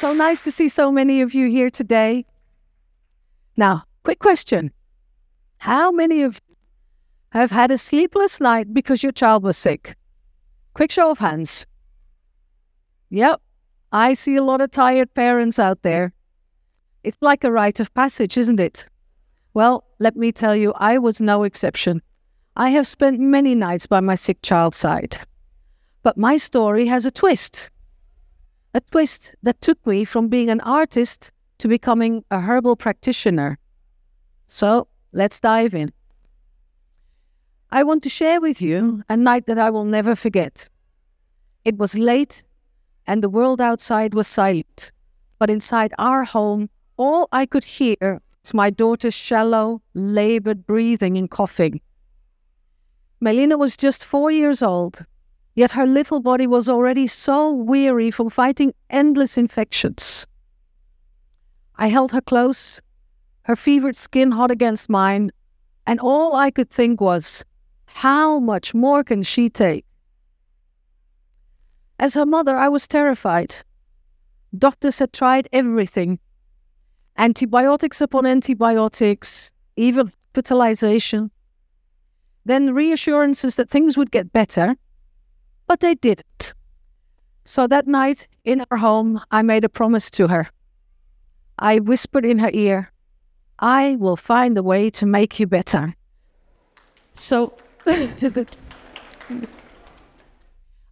So nice to see so many of you here today. Now, quick question. How many of you have had a sleepless night because your child was sick? Quick show of hands. Yep, I see a lot of tired parents out there. It's like a rite of passage, isn't it? Well, let me tell you, I was no exception. I have spent many nights by my sick child's side. But my story has a twist. A twist that took me from being an artist to becoming a herbal practitioner. So, let's dive in. I want to share with you a night that I will never forget. It was late and the world outside was silent. But inside our home, all I could hear was my daughter's shallow, labored breathing and coughing. Melina was just 4 years old, yet her little body was already so weary from fighting endless infections. I held her close, her fevered skin hot against mine, and all I could think was, how much more can she take? As her mother, I was terrified. Doctors had tried everything. Antibiotics upon antibiotics, even hospitalization. Then reassurances that things would get better, but they didn't. So that night in her home, I made a promise to her. I whispered in her ear, I will find a way to make you better. So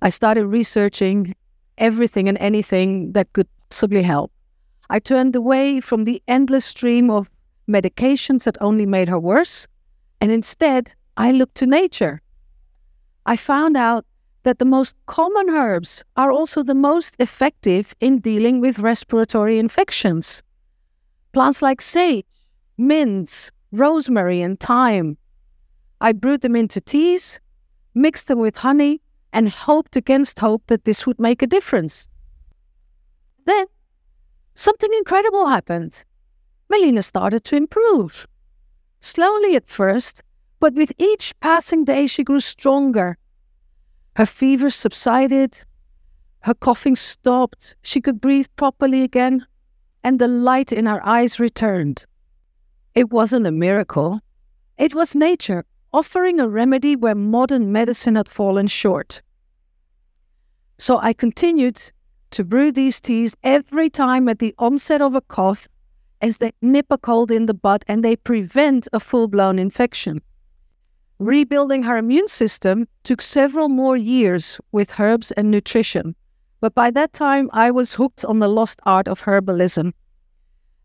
I started researching everything and anything that could possibly help. I turned away from the endless stream of medications that only made her worse, and instead I looked to nature. I found out that the most common herbs are also the most effective in dealing with respiratory infections. Plants like sage, mint, rosemary, and thyme. I brewed them into teas, mixed them with honey, and hoped against hope that this would make a difference. Then, something incredible happened. Melina started to improve. Slowly at first, but with each passing day she grew stronger. Her fever subsided, her coughing stopped, she could breathe properly again, and the light in her eyes returned. It wasn't a miracle. It was nature offering a remedy where modern medicine had fallen short. So I continued to brew these teas every time at the onset of a cough, as they nip a cold in the bud and they prevent a full-blown infection. Rebuilding her immune system took several more years with herbs and nutrition, but by that time I was hooked on the lost art of herbalism.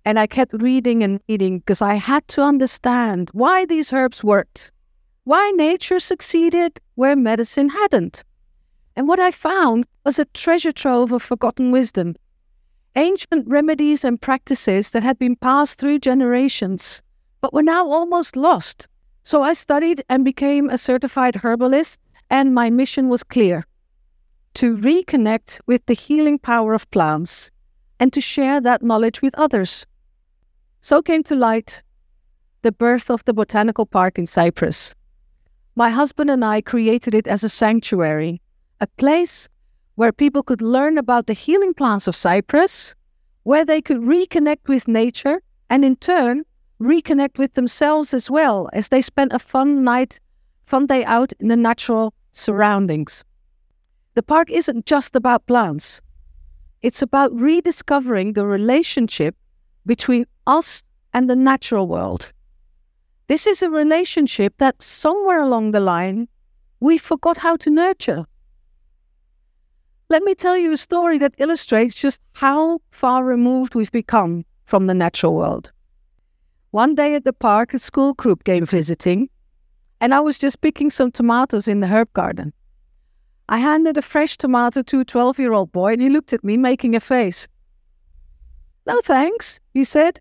And I kept reading and reading because I had to understand why these herbs worked, why nature succeeded where medicine hadn't. And what I found was a treasure trove of forgotten wisdom, ancient remedies and practices that had been passed through generations, but were now almost lost. So I studied and became a certified herbalist, and my mission was clear: to reconnect with the healing power of plants and to share that knowledge with others. So came to light the birth of the Botanical Park in Cyprus. My husband and I created it as a sanctuary, a place where people could learn about the healing plants of Cyprus, where they could reconnect with nature and in turn reconnect with themselves as well as they spent a fun day out in the natural surroundings. The park isn't just about plants. It's about rediscovering the relationship between us and the natural world. This is a relationship that somewhere along the line we forgot how to nurture. Let me tell you a story that illustrates just how far removed we've become from the natural world. One day at the park, a school group came visiting, and I was just picking some tomatoes in the herb garden. I handed a fresh tomato to a 12-year-old boy, and he looked at me making a face. "No thanks," he said.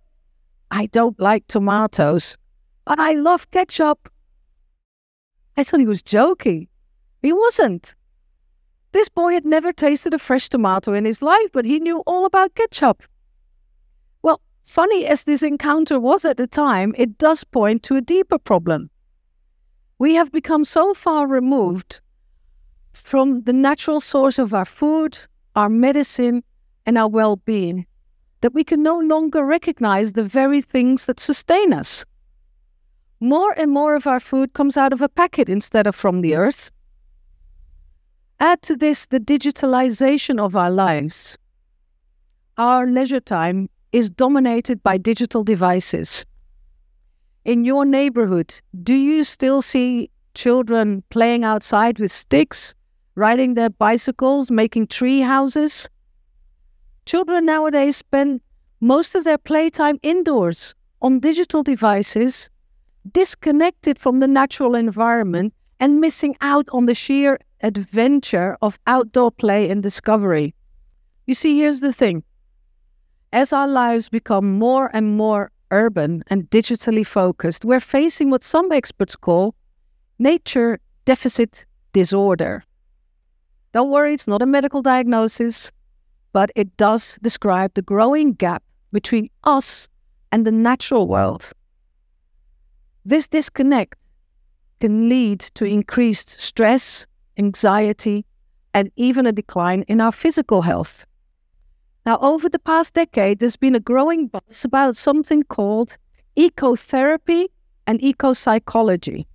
"I don't like tomatoes, but I love ketchup." I thought he was joking. He wasn't. This boy had never tasted a fresh tomato in his life, but he knew all about ketchup. Well, funny as this encounter was at the time, it does point to a deeper problem. We have become so far removed from the natural source of our food, our medicine, and our well-being that we can no longer recognize the very things that sustain us. More and more of our food comes out of a packet instead of from the earth. Add to this the digitalisation of our lives. Our leisure time is dominated by digital devices. In your neighborhood, do you still see children playing outside with sticks, riding their bicycles, making tree houses? Children nowadays spend most of their playtime indoors on digital devices, disconnected from the natural environment and missing out on the sheer adventure of outdoor play and discovery. You see, here's the thing. As our lives become more and more urban and digitally focused, we're facing what some experts call nature deficit disorder. Don't worry, it's not a medical diagnosis, but it does describe the growing gap between us and the natural world. This disconnect can lead to increased stress, anxiety, and even a decline in our physical health. Now, over the past decade, there's been a growing buzz about something called ecotherapy and ecopsychology.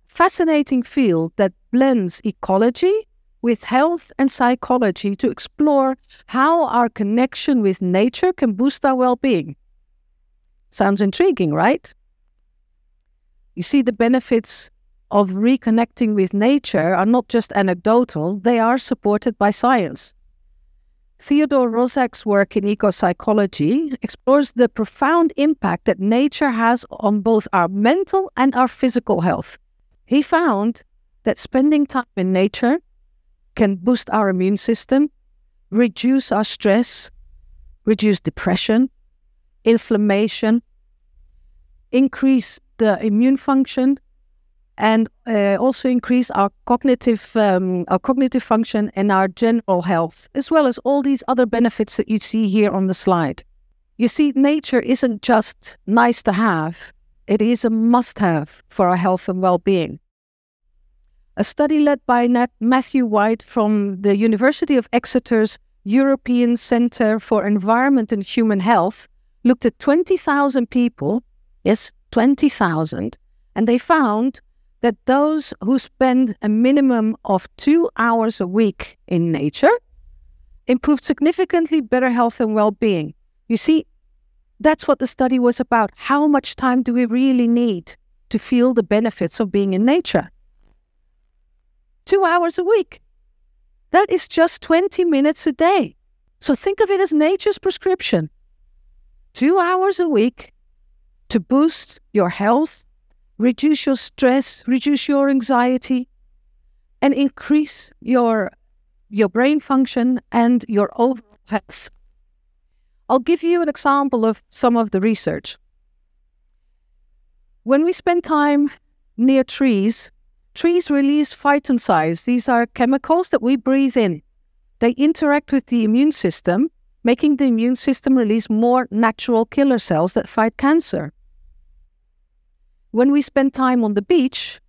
Fascinating field that blends ecology with health and psychology to explore how our connection with nature can boost our well-being. Sounds intriguing, right? You see, the benefits of reconnecting with nature are not just anecdotal, they are supported by science. Theodore Roszak's work in ecopsychology explores the profound impact that nature has on both our mental and our physical health. He found that spending time in nature can boost our immune system, reduce our stress, reduce depression, inflammation, increase the immune function, and also increase our cognitive function and our general health, as well as all these other benefits that you see here on the slide. You see, nature isn't just nice to have, it is a must-have for our health and well-being. A study led by Matthew White from the University of Exeter's European Centre for Environment and Human Health looked at 20,000 people, yes, 20,000, and they found that those who spend a minimum of 2 hours a week in nature improved significantly better health and well-being. You see, that's what the study was about. How much time do we really need to feel the benefits of being in nature? 2 hours a week. That is just 20 minutes a day. So think of it as nature's prescription. 2 hours a week to boost your health, reduce your stress, reduce your anxiety, and increase your brain function and your overall health. I'll give you an example of some of the research. When we spend time near trees, trees release phytoncides. These are chemicals that we breathe in. They interact with the immune system, making the immune system release more natural killer cells that fight cancer. When we spend time on the beach,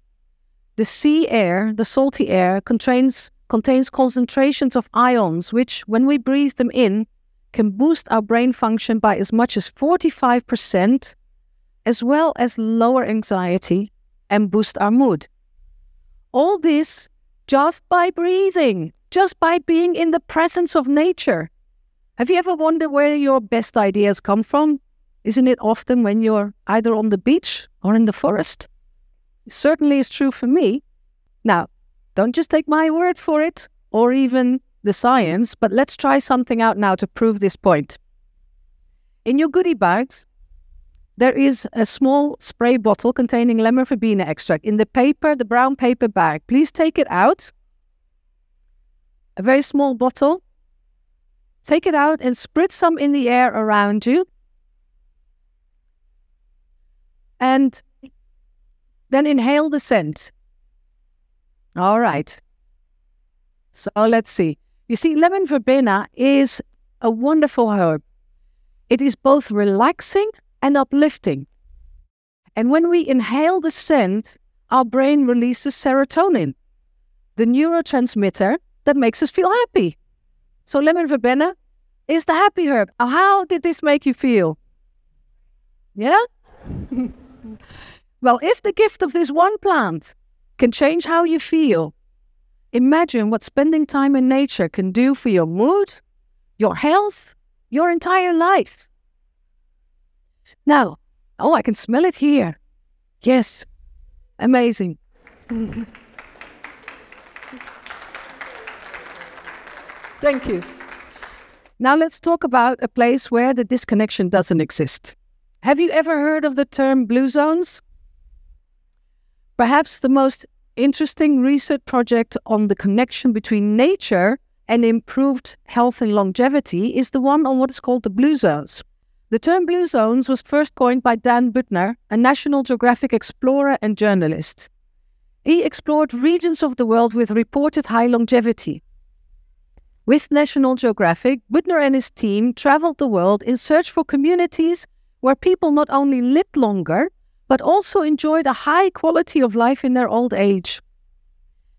the sea air, the salty air, contains concentrations of ions, which, when we breathe them in, can boost our brain function by as much as 45%, as well as lower anxiety and boost our mood. All this just by breathing, just by being in the presence of nature. Have you ever wondered where your best ideas come from? Isn't it often when you're either on the beach or in the forest? It certainly is true for me. Now, don't just take my word for it, or even the science, but let's try something out now to prove this point. In your goodie bags, there is a small spray bottle containing lemon verbena extract. In the brown paper bag, please take it out. A very small bottle. Take it out and spritz some in the air around you. And then inhale the scent. All right. So let's see. You see, lemon verbena is a wonderful herb. It is both relaxing and uplifting. And when we inhale the scent, our brain releases serotonin, the neurotransmitter that makes us feel happy. So lemon verbena is the happy herb. How did this make you feel? Yeah? Well, if the gift of this one plant can change how you feel, imagine what spending time in nature can do for your mood, your health, your entire life. Now, oh, I can smell it here. Yes, amazing. Thank you. Now let's talk about a place where the disconnection doesn't exist. Have you ever heard of the term blue zones? Perhaps the most interesting research project on the connection between nature and improved health and longevity is the one on what is called the blue zones. The term blue zones was first coined by Dan Buettner, a National Geographic explorer and journalist. He explored regions of the world with reported high longevity. With National Geographic, Buettner and his team traveled the world in search for communities where people not only lived longer, but also enjoyed a high quality of life in their old age.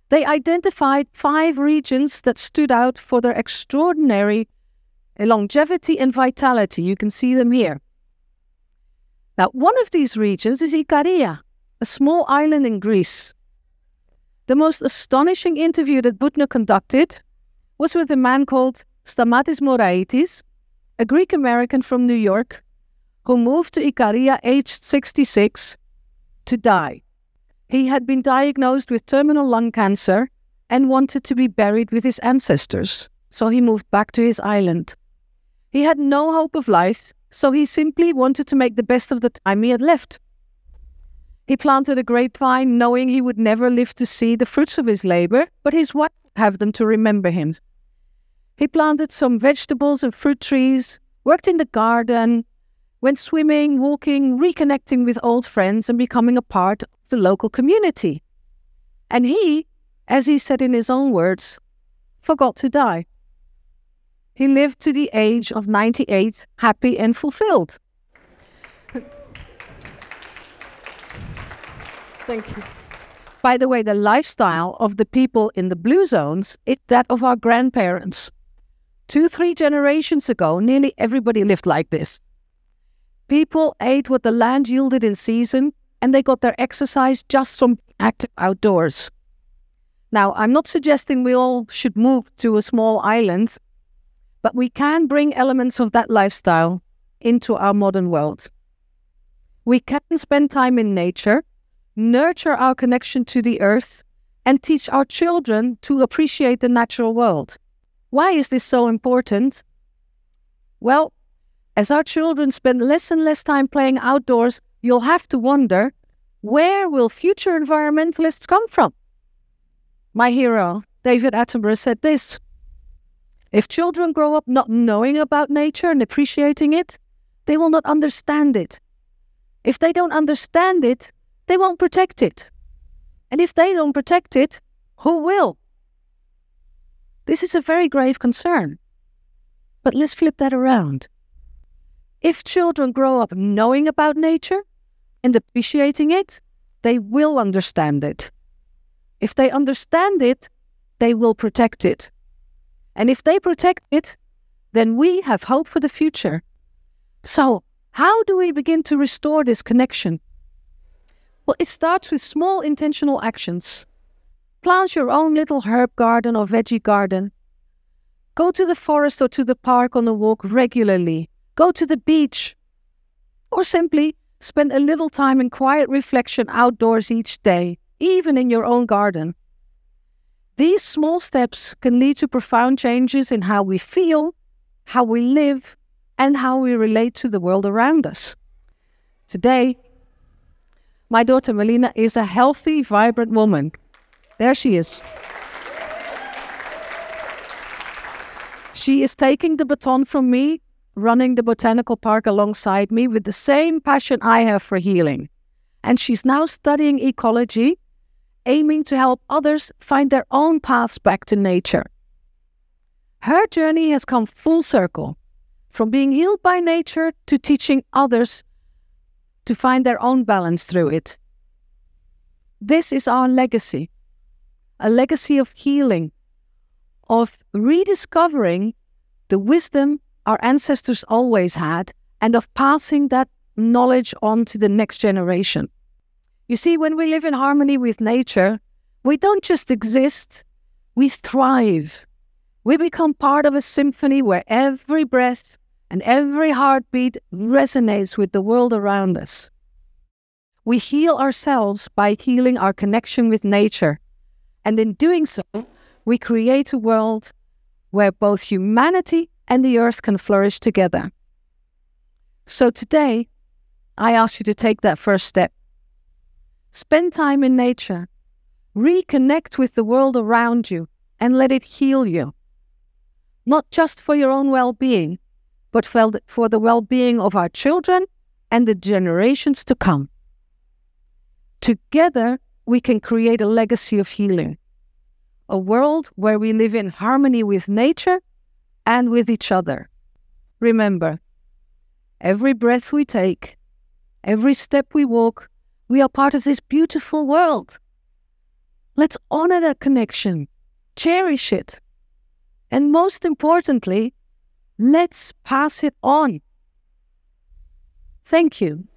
They identified 5 regions that stood out for their extraordinary longevity and vitality. You can see them here. Now, one of these regions is Ikaria, a small island in Greece. The most astonishing interview that Buettner conducted was with a man called Stamatis Moraitis, a Greek-American from New York, who moved to Ikaria aged 66 to die. He had been diagnosed with terminal lung cancer and wanted to be buried with his ancestors, so he moved back to his island. He had no hope of life, so he simply wanted to make the best of the time he had left. He planted a grapevine, knowing he would never live to see the fruits of his labor, but his wife would have them to remember him. He planted some vegetables and fruit trees, worked in the garden, went swimming, walking, reconnecting with old friends and becoming a part of the local community. And he, as he said in his own words, forgot to die. He lived to the age of 98, happy and fulfilled. Thank you. By the way, the lifestyle of the people in the blue zones is that of our grandparents. 2-3 generations ago, nearly everybody lived like this. People ate what the land yielded in season, and they got their exercise just from active outdoors. Now, I'm not suggesting we all should move to a small island, but we can bring elements of that lifestyle into our modern world. We can spend time in nature, nurture our connection to the earth, and teach our children to appreciate the natural world. Why is this so important? Well, as our children spend less and less time playing outdoors, you'll have to wonder, where will future environmentalists come from? My hero, David Attenborough, said this: if children grow up not knowing about nature and appreciating it, they will not understand it. If they don't understand it, they won't protect it. And if they don't protect it, who will? This is a very grave concern. But let's flip that around. If children grow up knowing about nature and appreciating it, they will understand it. If they understand it, they will protect it. And if they protect it, then we have hope for the future. So, how do we begin to restore this connection? Well, it starts with small intentional actions. Plant your own little herb garden or veggie garden. Go to the forest or to the park on a walk regularly. Go to the beach. Or simply spend a little time in quiet reflection outdoors each day, even in your own garden. These small steps can lead to profound changes in how we feel, how we live, and how we relate to the world around us. Today, my daughter Melina is a healthy, vibrant woman. There she is. She is taking the baton from me, running the botanical park alongside me with the same passion I have for healing. And she's now studying ecology, aiming to help others find their own paths back to nature. Her journey has come full circle, from being healed by nature to teaching others to find their own balance through it. This is our legacy, a legacy of healing, of rediscovering the wisdom our ancestors always had, and of passing that knowledge on to the next generation. You see, when we live in harmony with nature, we don't just exist, we thrive. We become part of a symphony where every breath and every heartbeat resonates with the world around us. We heal ourselves by healing our connection with nature, and in doing so, we create a world where both humanity and the earth can flourish together. So today, I ask you to take that first step. Spend time in nature. Reconnect with the world around you and let it heal you. Not just for your own well-being, but for the well-being of our children and the generations to come. Together, we can create a legacy of healing. A world where we live in harmony with nature and with each other. Remember, every breath we take, every step we walk, we are part of this beautiful world. Let's honor that connection, cherish it, and most importantly, let's pass it on. Thank you.